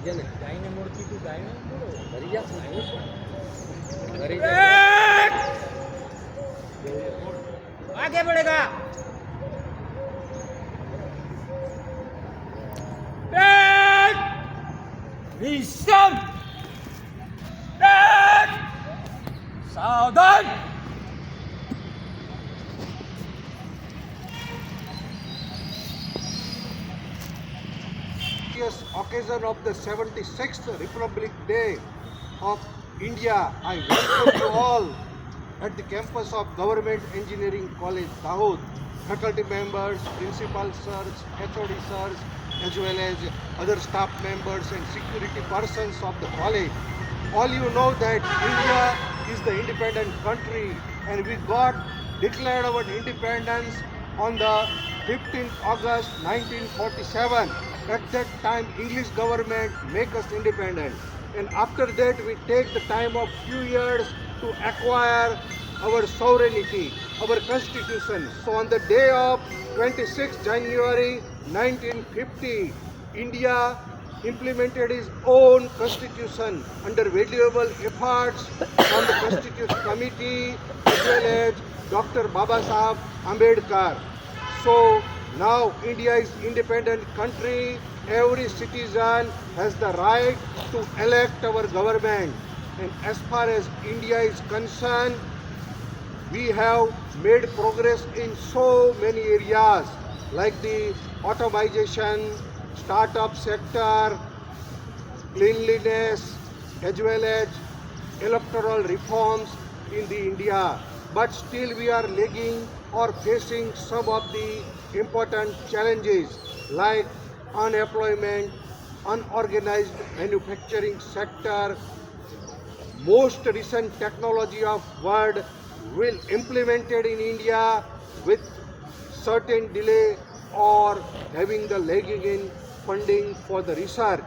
ગાયને મૂર્તિ તું ગાયને બોલો ભરી જા ભરી आगे बढ़ेगा विषम सावधान occasion of the 76th Republic Day of India, I welcome you all at the campus of Government Engineering College, Dahood. Faculty members, principal sirs, HOD sirs, as well as other staff members and security persons of the college. All you know that India is the independent country and we got declared our independence on the 15th August 1947. At that time, English government make us independent. And after that, we take the time of few years to acquire our sovereignty, our constitution. So on the day of 26 January 1950, India implemented its own constitution under valuable efforts on the Constitution Committee as well as Dr. Babasaheb Ambedkar. So now India is independent country. Every citizen has the right to elect our government. And as far as India is concerned, we have made progress in so many areas like the automation, startup sector, cleanliness, as well as electoral reforms in the India. But still we are lagging or facing some of the important challenges like unemployment, unorganized manufacturing sector. Most recent technology of world will implemented in India with certain delay or having the lagging in funding for the research.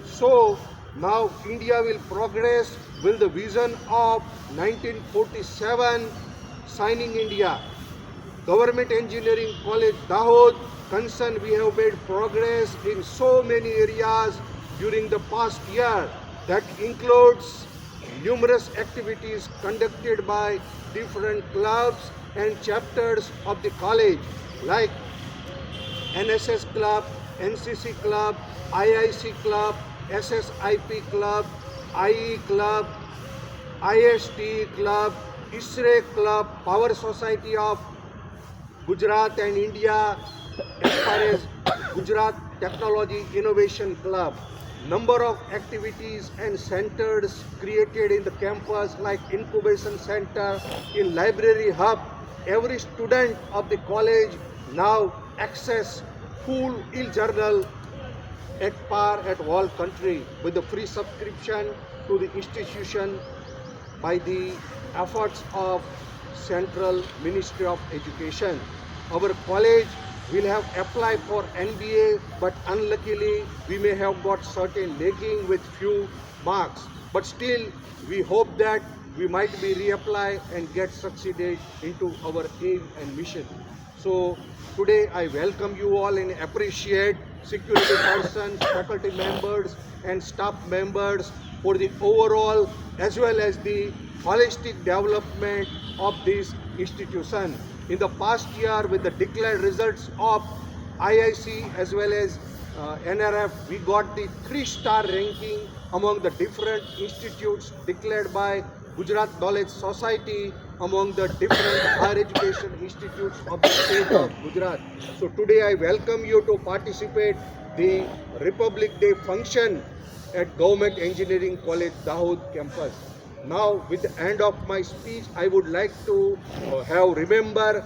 So now India will progress with the vision of 1947 signing India. Government Engineering College Dahood concerned, we have made progress in so many areas during the past year. That includes numerous activities conducted by different clubs and chapters of the college like NSS Club, NCC Club, IIC Club, SSIP Club, IE Club, IST Club, ISRE Club, Power Society of Gujarat and India, as far as Gujarat Technology Innovation Club. Number of activities and centers created in the campus like incubation center, in library hub. Every student of the college now access full e-journal at par at all country with the free subscription to the institution by the efforts of Central Ministry of Education. Our college will have applied for NBA, but unluckily we may have got certain lagging with few marks. But still, we hope that we might be reapply and get succeeded into our aim and mission. So today I welcome you all and appreciate security persons, faculty members and staff members for the overall as well as the holistic development of this institution. In the past year, with the declared results of IIC as well as NRF, we got the 3-star ranking among the different institutes declared by Gujarat Knowledge Society among the different higher education institutes of the state of Gujarat. So today I welcome you to participate the Republic Day function at Government Engineering College Dahood campus. Now with the end of my speech, I would like to have remember